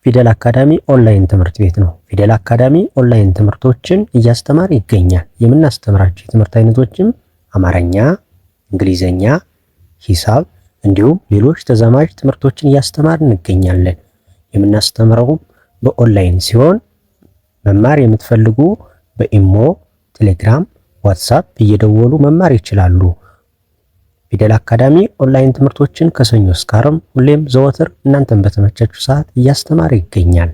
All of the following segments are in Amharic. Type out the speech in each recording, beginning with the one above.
ፊደል አካዳሚ ኦንላይን ትምህርት ቤት ነው። ፊደል አካዳሚ ኦንላይን ትምህርቶችን እያስተማረ ይገኛል። የምናስተምራቸው የትምህርት አይነቶችም አማርኛ፣ እንግሊዘኛ፣ ሂሳብ እንዲሁም ሌሎች ተዛማጅ ትምህርቶችን እያስተማር እንገኛለን። የምናስተምረውም በኦንላይን ሲሆን መማር የምትፈልጉ በኢሞ፣ ቴሌግራም፣ ዋትሳፕ እየደወሉ መማር ይችላሉ። ፊደል አካዳሚ ኦንላይን ትምህርቶችን ከሰኞ እስከ ዓርብ ሁሌም ዘወትር እናንተን በተመቻችሁ ሰዓት እያስተማረ ይገኛል።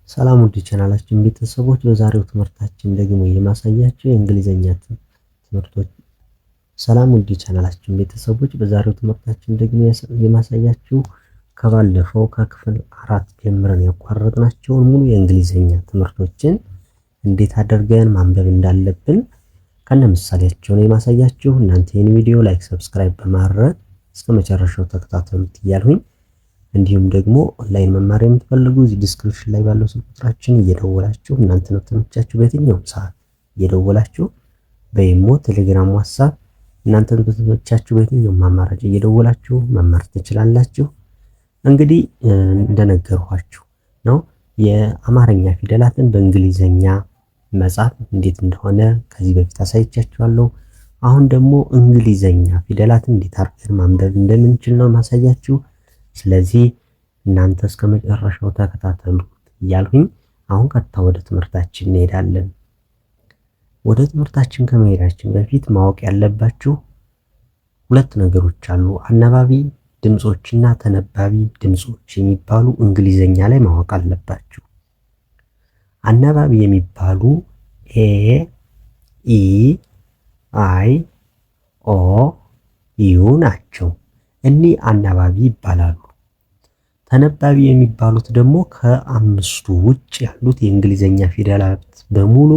ሰላም ውድ ቻናላችን ቤተሰቦች፣ በዛሬው ትምህርታችን ደግሞ የማሳያችሁ የእንግሊዘኛ ትምህርቶች በዛሬው ትምህርታችን ደግሞ የማሳያችሁ ከባለፈው ከክፍል 4 ጀምረን ያቋረጥናቸውን ሙሉ የእንግሊዘኛ ትምህርቶችን እንዴት አድርገን ማንበብ እንዳለብን ከነ ምሳሌያቸው ነው የማሳያችሁ። እናንተ ይህን ቪዲዮ ላይክ፣ ሰብስክራይብ በማድረግ እስከ መጨረሻው ተከታተሉት እያልሁኝ እንዲሁም ደግሞ ኦንላይን መማር የምትፈልጉ እዚህ ዲስክሪፕሽን ላይ ባለው ስልክ ቁጥራችን እየደወላችሁ እናንተ ነው ተመቻችሁ በየትኛውም ሰዓት እየደወላችሁ በኢሞ፣ ቴሌግራም፣ ዋትስአፕ እናንተ በተመቻችሁ በየትኛውም አማራጭ እየደወላችሁ መማር ትችላላችሁ። እንግዲህ እንደነገርኳችሁ ነው የአማርኛ ፊደላትን በእንግሊዘኛ መጻፍ እንዴት እንደሆነ ከዚህ በፊት አሳይቻችኋለሁ። አሁን ደግሞ እንግሊዘኛ ፊደላትን እንዴት አድርገን ማንበብ እንደምንችል ነው ማሳያችሁ። ስለዚህ እናንተ እስከ መጨረሻው ተከታተሉት እያልሁኝ አሁን ቀጥታ ወደ ትምህርታችን እንሄዳለን። ወደ ትምህርታችን ከመሄዳችን በፊት ማወቅ ያለባችሁ ሁለት ነገሮች አሉ። አናባቢ ድምጾችና ተነባቢ ድምጾች የሚባሉ እንግሊዘኛ ላይ ማወቅ አለባችሁ። አናባቢ የሚባሉ ኤ፣ ኢ፣ አይ፣ ኦ፣ ዩ ናቸው። እኒህ አናባቢ ይባላሉ። ተነባቢ የሚባሉት ደግሞ ከአምስቱ ውጭ ያሉት የእንግሊዘኛ ፊደላት በሙሉ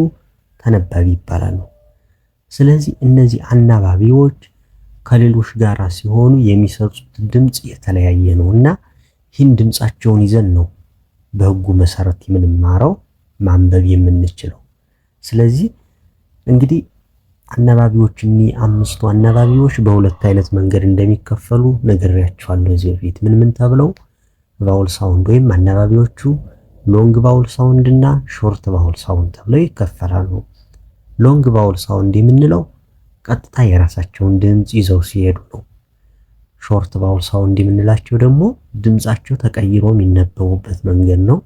ተነባቢ ይባላሉ። ስለዚህ እነዚህ አናባቢዎች ከሌሎች ጋራ ሲሆኑ የሚሰጡት ድምጽ የተለያየ ነውና ይህን ድምጻቸውን ይዘን ነው በሕጉ መሰረት የምንማረው ማንበብ የምንችለው። ስለዚህ እንግዲህ አናባቢዎች እኒህ አምስቱ አናባቢዎች በሁለት አይነት መንገድ እንደሚከፈሉ ነግሬያችኋለሁ እዚህ በፊት ምን ተብለው ቫውል ሳውንድ ወይም አናባቢዎቹ ሎንግ ቫውል ሳውንድ እና ሾርት ቫውል ሳውንድ ተብለው ይከፈላሉ። ሎንግ ቫውል ሳውንድ የምንለው ቀጥታ የራሳቸውን ድምጽ ይዘው ሲሄዱ ነው። ሾርት ቫውል ሳውንድ የምንላቸው ደግሞ ድምጻቸው ተቀይሮ የሚነበቡበት መንገድ ነው።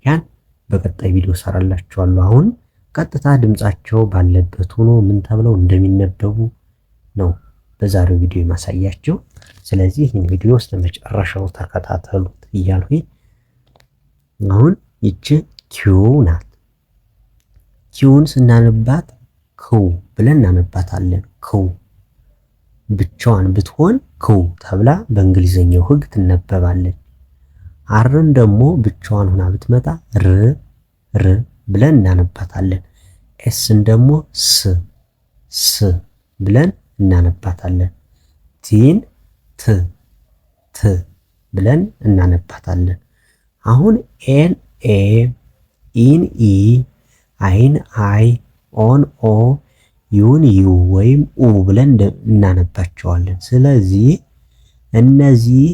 ያን በቀጣይ ቪዲዮ ሰራላችኋለሁ። አሁን ቀጥታ ድምጻቸው ባለበት ሆኖ ምን ተብለው እንደሚነበቡ ነው በዛሬው ቪዲዮ የማሳያችሁ። ስለዚህ ይህን ቪዲዮ እስከ መጨረሻው ተከታተሉት እያልሁኝ አሁን ይቺ ኪው ናት። ኪውን ስናነባት ክው ብለን እናነባታለን። ክው ብቻዋን ብትሆን ክው ተብላ በእንግሊዘኛው ሕግ ትነበባለች። አርን ደግሞ ብቻዋን ሆና ብትመጣ ር ብለን እናነባታለን። ኤስን ደግሞ ስ ብለን እናነባታለን። ቲን ት ብለን እናነባታለን። አሁን ኤን ኤ፣ ኢን ኢ፣ አይን አይ፣ ኦን ኦ፣ ዩን ዩ ወይም ኡ ብለን እናነባቸዋለን። ስለዚህ እነዚህ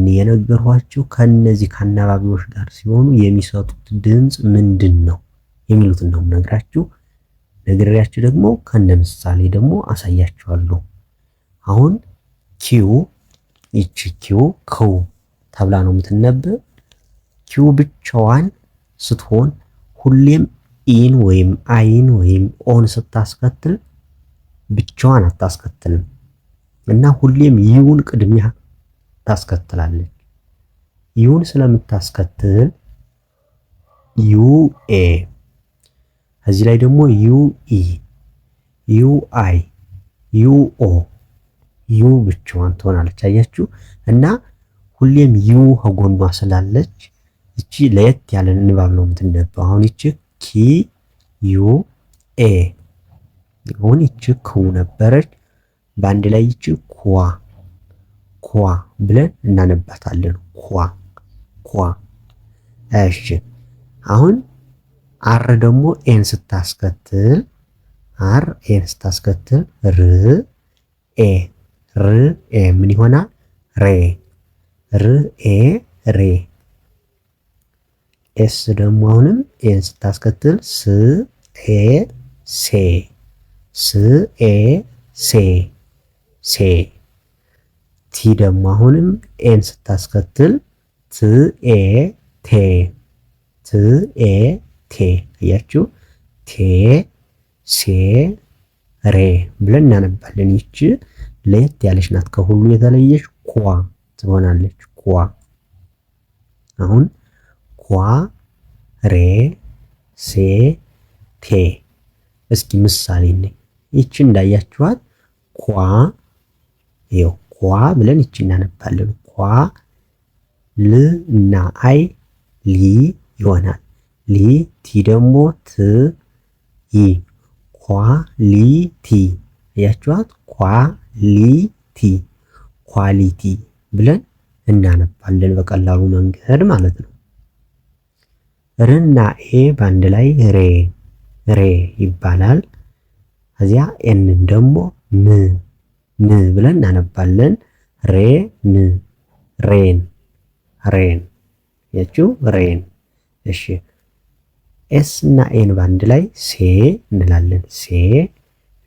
የነገርኳችሁ ከነዚህ ከአናባቢዎች ጋር ሲሆኑ የሚሰጡት ድምጽ ምንድን ነው የሚሉትን ነው ነግራችሁ። ነግሬያችሁ ደግሞ ከነ ምሳሌ ደግሞ አሳያችኋለሁ። አሁን ኪው ይቺ ኪው ክው ተብላ ነው የምትነበብ። ኪው ብቻዋን ስትሆን ሁሌም ኢን ወይም አይን ወይም ኦን ስታስከትል ብቻዋን አታስከትልም እና ሁሌም ዩን ቅድሚያ ታስከትላለች። ዩን ስለምታስከትል ዩ ኤ፣ እዚህ ላይ ደግሞ ዩ ኢ፣ ዩ አይ፣ ዩ ኦ፣ ዩ ብቻዋን ትሆናለች። አያችሁ እና ሁሌም ዩ ከጎኗ ስላለች እቺ ለየት ያለ ንባብ ነው የምትነበው። አሁን እቺ ኪ ዩ ኤ፣ አሁን እቺ ክው ነበረች። በአንድ ላይ እቺ ኳ ብለን እናነባታለን። ኳ። እሺ አሁን አር ደግሞ ኤን ስታስከትል አር ኤን ስታስከትል ር ኤ ር ኤ ምን ይሆናል? ሬ ር ኤ ሬ። ኤስ ደግሞ አሁንም ኤን ስታስከትል ስ ኤ ሴ ስ ኤ ሴ ሴ። ቲ ደግሞ አሁንም ኤን ስታስከትል ት ኤ ቴ ት ኤ ቴ። አያችሁ ቴ ሴ ሬ ብለን እናነባለን። ይቺ ለየት ያለች ናት፣ ከሁሉ የተለየች ኳ ትሆናለች። ኳ አሁን ኳ ሬ ሴ ቴ። እስኪ ምሳሌ ነኝ። ይቺ እንዳያችኋት ኳ ይኸው ኳ ብለን ይቺ እናነባለን። ኳ ል እና አይ ሊ ይሆናል። ሊ ቲ ደግሞ ት ይ ኳሊቲ። አያችኋት ኳሊቲ ኳሊቲ ብለን እናነባለን በቀላሉ መንገድ ማለት ነው። ርና ኤ በአንድ ላይ ሬ ሬ ይባላል። ከዚያ ኤንን ደግሞ ን ን ብለን እናነባለን። ሬ ን ሬን ሬን ያችሁ ሬን። እሺ ኤስ እና ኤን በአንድ ላይ ሴ እንላለን። ሴ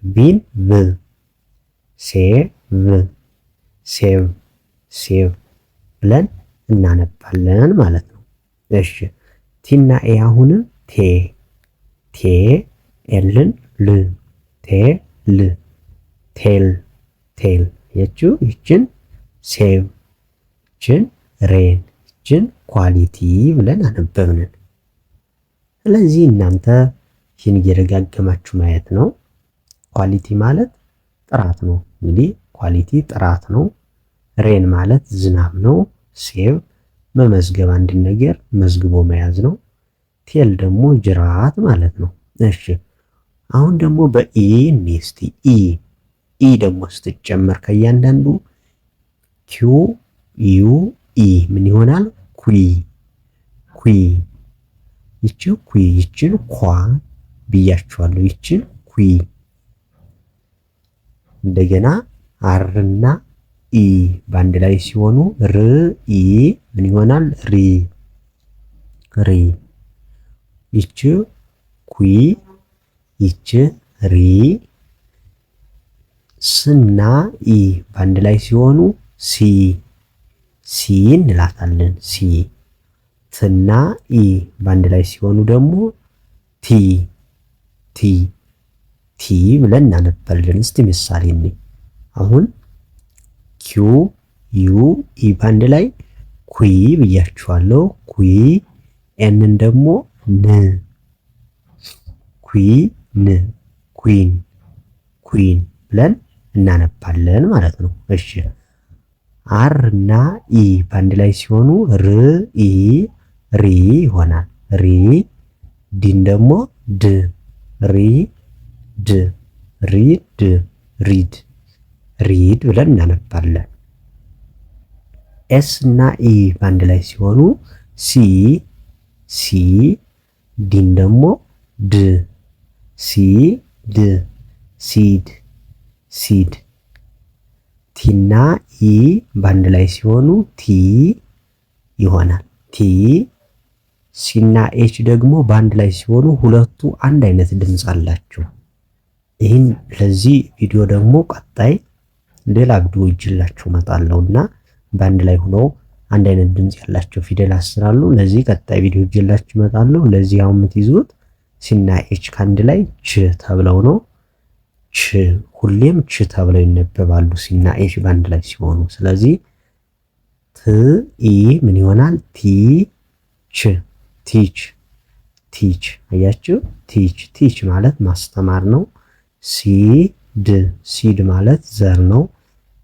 ቢን ቭ ሴ ቭ ሴቭ ሴቭ ብለን እናነባለን ማለት ነው። እሺ ቲና ኤ አሁንም ቴ ቴ ኤልን ል ቴ ል ቴል ቴል ያችሁ ይችን ሴቭ ይችን ሬን ይችን ኳሊቲ ብለን አነበብንን። ስለዚህ እናንተ ይህን እየደጋገማችሁ ማየት ነው። ኳሊቲ ማለት ጥራት ነው። እንግዲህ ኳሊቲ ጥራት ነው። ሬን ማለት ዝናብ ነው። ሴቭ መመዝገብ፣ አንድን ነገር መዝግቦ መያዝ ነው። ቴል ደግሞ ጅራት ማለት ነው። እሺ አሁን ደግሞ በኢ እስቲ ኢ ደግሞ ስትጨመር ከእያንዳንዱ ኪው ዩ ኢ ምን ይሆናል? ኩይ ኩይ። ይቺ ኩይ ይችን ኳ ብያችኋለሁ። ይችን ኩይ። እንደገና አርና ኢ በአንድ ላይ ሲሆኑ ር ኢ ምን ይሆናል? ሪ ሪ። ይቺ ኩይ ይቺ ሪ። ስና ኢ በአንድ ላይ ሲሆኑ ሲ ሲ እንላታለን። ሲ። ትና ኢ በአንድ ላይ ሲሆኑ ደግሞ ቲ ቲ ቲ ብለን እናነባለን። እስቲ ምሳሌ እንይ። አሁን ኪው ዩ ኢ በአንድ ላይ ኩይ ብያችኋለሁ። ኩይ። ኤንን ደግሞ ን ኩይ ን ኩዊን ኩዊን ብለን እናነባለን ማለት ነው። እሺ አር እና ኢ በአንድ ላይ ሲሆኑ ር ኢ ሪ ይሆናል። ሪ። ዲን ደግሞ ድ ሪ ድ ሪድ ሪድ ሪድ ብለን እናነባለን። ኤስ እና ኢ በአንድ ላይ ሲሆኑ ሲ ሲ። ዲን ደግሞ ድ ሲ ድ ሲድ ሲድ። ቲና ኢ በአንድ ላይ ሲሆኑ ቲ ይሆናል። ቲ። ሲና ኤች ደግሞ በአንድ ላይ ሲሆኑ ሁለቱ አንድ አይነት ድምፅ አላቸው። ይህን ለዚህ ቪዲዮ ደግሞ ቀጣይ ሌላ ቪዲዮ ይዤላችሁ እመጣለሁና በአንድ ላይ ሆነው አንድ አይነት ድምፅ ያላቸው ፊደል አስራሉ። ለዚህ ቀጣይ ቪዲዮ ይዤላችሁ እመጣለሁ። ለዚህ አሁን የምትይዙት ሲና ኤች ከአንድ ላይ ች ተብለው ነው። ች ሁሌም ች ተብለው ይነበባሉ ሲና ኤች በአንድ ላይ ሲሆኑ። ስለዚህ ት ኢ ምን ይሆናል? ቲ ች ቲች ቲች። አያችሁ ቲች ቲች ማለት ማስተማር ነው። ሲድ ሲድ ማለት ዘር ነው።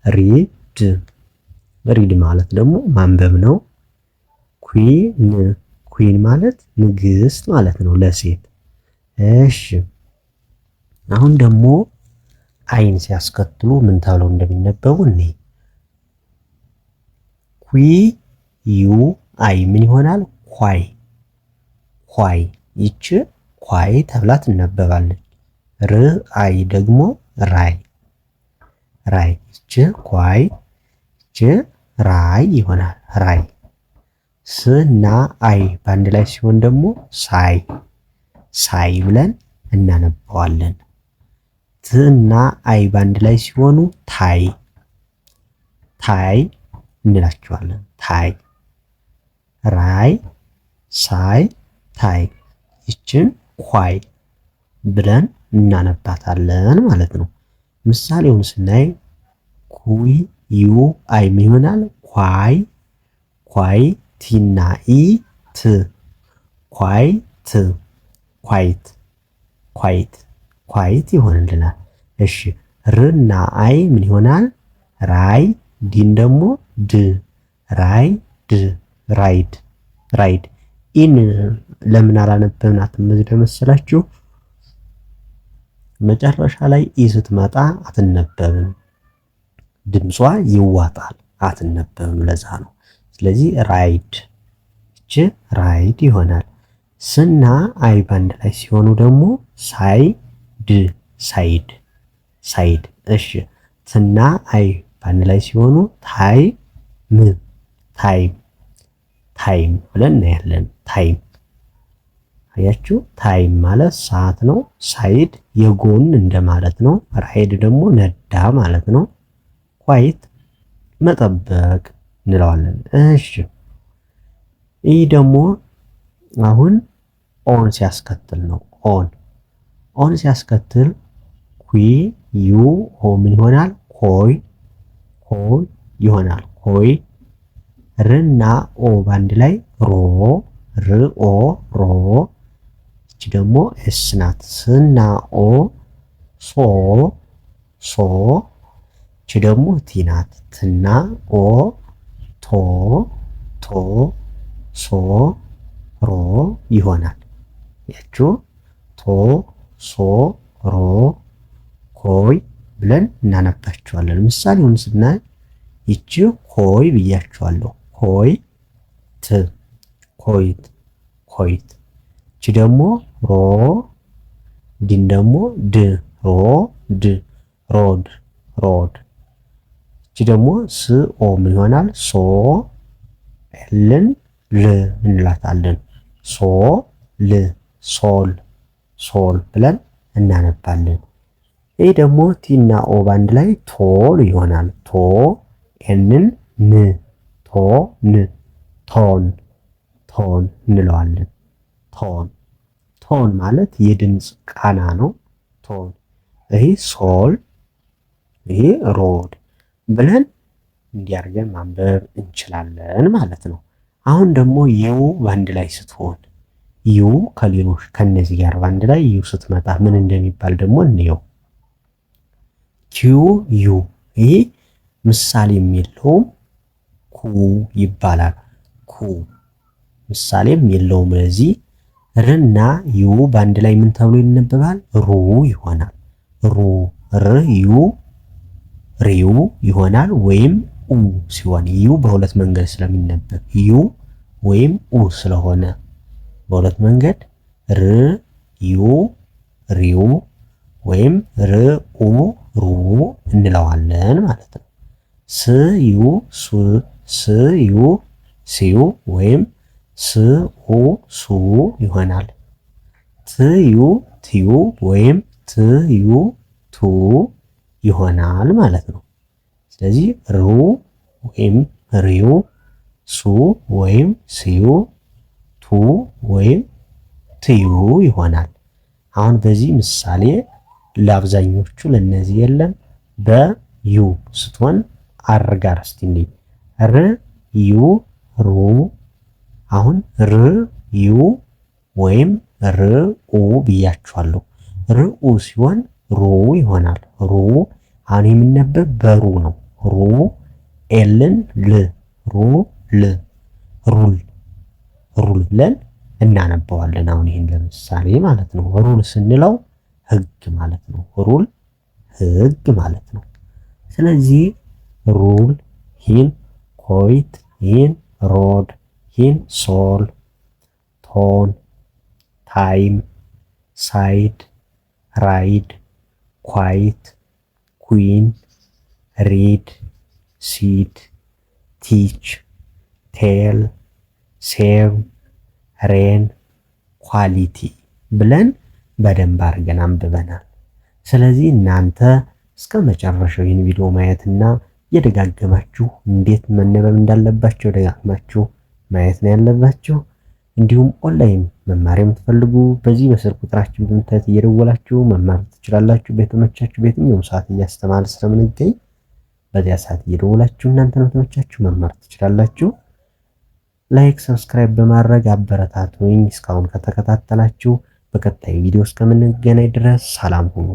ሪድ ሪድ ማለት ደግሞ ማንበብ ነው። ኩዊን ኩዊን ማለት ንግስት ማለት ነው ለሴት። እሺ አሁን ደግሞ አይን ሲያስከትሉ ምን ተብለው እንደሚነበቡ እኔ ኩይ ዩ አይ ምን ይሆናል? ኳይ ኳይ። ይች ኳይ ተብላ ትነበባለች። ርአይ ደግሞ ራይ ራይ። ይች ኳይ ይች ራይ ይሆናል ራይ። ስና አይ በአንድ ላይ ሲሆን ደግሞ ሳይ ሳይ ብለን እናነባዋለን። ትና አይ በአንድ ላይ ሲሆኑ ታይ ታይ እንላቸዋለን። ታይ ራይ ሳይ ታይ። ይችን ኳይ ብለን እናነባታለን ማለት ነው። ምሳሌውን ስናይ ኩይ ዩ አይ ምን ይሆናል? ኳይ ኳይ ቲና ኢ ት ኳይ ት ኳይት ኳይት ኳይት ይሆንልናል። እሺ ርና አይ ምን ይሆናል? ራይ ዲን ደግሞ ድ ራይ ድ ራይድ ራይድ። ኢን ለምን አላነበብናትም እዚህ ለመሰላችሁ? መጨረሻ ላይ ኢ ስትመጣ አትነበብም፣ ድምጿ ይዋጣል፣ አትነበብም። ለዛ ነው። ስለዚህ ራይድ እች ራይድ ይሆናል። ስና አይ ባንድ ላይ ሲሆኑ ደግሞ ሳይ ድ ሳይድ ሳይድ። እሺ ትና አይ ባንድ ላይ ሲሆኑ ታይ ም ታይም ታይም ብለን እናያለን። ታይም አያችሁ፣ ታይም ማለት ሰዓት ነው። ሳይድ የጎን እንደማለት ነው። ራይድ ደግሞ ነዳ ማለት ነው። ኳይት መጠበቅ እንለዋለን። እሺ ይህ ደግሞ አሁን ኦን ሲያስከትል ነው። ኦን ሲያስከትል ኩ ዩ ኦ ምን ይሆናል? ኮይ ኮይ ይሆናል። ኮይ ርና ኦ ባንድ ላይ ሮ ርኦ ሮ። እቺ ደግሞ ኤስ ናት። ስና ኦ ሶ ሶ። እቺ ደግሞ ቲ ናት። ትና ኦ ቶ ቶ ሶ ሮ ይሆናል። ያችሁ ቶ ሶ ሮ ኮይ ብለን እናነባቸዋለን። ምሳሌውን ስናይ ይቺ ኮይ ብያቸዋለሁ። ኮይ ት ኮይት ኮይት። እቺ ደግሞ ሮ ዲን ደግሞ ድ ሮ ድ ሮድ ሮድ። እቺ ደግሞ ስኦ ምን ይሆናል? ሶ ኤልን ል እንላታለን። ሶ ል ሶል ሶል ብለን እናነባለን። ይህ ደግሞ ቲና ኦ ባንድ ላይ ቶል ይሆናል። ቶ ኤንን ን ቶ ን ቶን ቶን እንለዋለን። ቶን ቶን ማለት የድምፅ ቃና ነው። ቶን። ይህ ሶል ይህ ሮድ ብለን እንዲያርገን ማንበብ እንችላለን ማለት ነው። አሁን ደግሞ ዩ ባንድ ላይ ስትሆን ዩ ከሌሎች ከነዚህ ጋር ባንድ ላይ ዩ ስትመጣ ምን እንደሚባል ደግሞ እንየው። ኪዩ ዩ ይሄ ምሳሌም የለውም ኩ ይባላል። ኩ ምሳሌም የለውም። ለዚህ ርና ዩ ባንድ ላይ ምን ተብሎ ይነበባል? ሩ ይሆናል። ሩ ር ዩ ሪዩ ይሆናል። ወይም ኡ ሲሆን ዩ በሁለት መንገድ ስለሚነበብ ዩ ወይም ኡ ስለሆነ በሁለት መንገድ ር ዩ ሪዩ ወይም ር ኡ ሩ እንለዋለን ማለት ነው። ስ ዩ ሱ ስ ዩ ሲዩ ወይም ስ ኡ ሱ ይሆናል። ት ዩ ትዩ ወይም ት ዩ ቱ ይሆናል ማለት ነው። ስለዚህ ሩ ወይም ሪዩ፣ ሱ ወይም ስዩ፣ ቱ ወይም ትዩ ይሆናል። አሁን በዚህ ምሳሌ ለአብዛኞቹ ለነዚህ የለም። በዩ ስትሆን አርጋር እስቲ እንዴ ር ዩ ሩ። አሁን ር ዩ ወይም ር ኡ ብያችኋለሁ። ር ኡ ሲሆን ሩ ይሆናል። ሩ አሁን የሚነበብ በሩ ነው። ሩ ኤልን ል ሩ ል ሩል ሩል ብለን እናነበዋለን። አሁን ይህን ለምሳሌ ማለት ነው። ሩል ስንለው ህግ ማለት ነው። ሩል ህግ ማለት ነው። ስለዚህ ሩል ሂን ኮይት ሂን ሮድ ሂን ሶል ቶን ታይም ሳይድ ራይድ፣ ኳይት፣ ኩዊን፣ ሪድ፣ ሲድ፣ ቲች፣ ቴል፣ ሴቭ፣ ሬን፣ ኳሊቲ ብለን በደንብ አድርገን አንብበናል። ስለዚህ እናንተ እስከ መጨረሻው ይህን ቪዲዮ ማየትና የደጋገማችሁ እንዴት መነበብ እንዳለባቸው ደጋግማችሁ ማየት ነው ያለባችሁ። እንዲሁም ኦንላይን መማር የምትፈልጉ በዚህ በስልክ ቁጥራችን በመታየት እየደወላችሁ መማር ትችላላችሁ። በተመቻችሁ በየትኛውም ሰዓት እያስተማር ስለምንገኝ በዚያ ሰዓት እየደወላችሁ እናንተ ነው ተመቻችሁ መማር ትችላላችሁ። ላይክ፣ ሰብስክራይብ በማድረግ አበረታቱኝ። እስካሁን ከተከታተላችሁ በቀጣይ ቪዲዮ እስከምንገናኝ ድረስ ሰላም ሁኑ።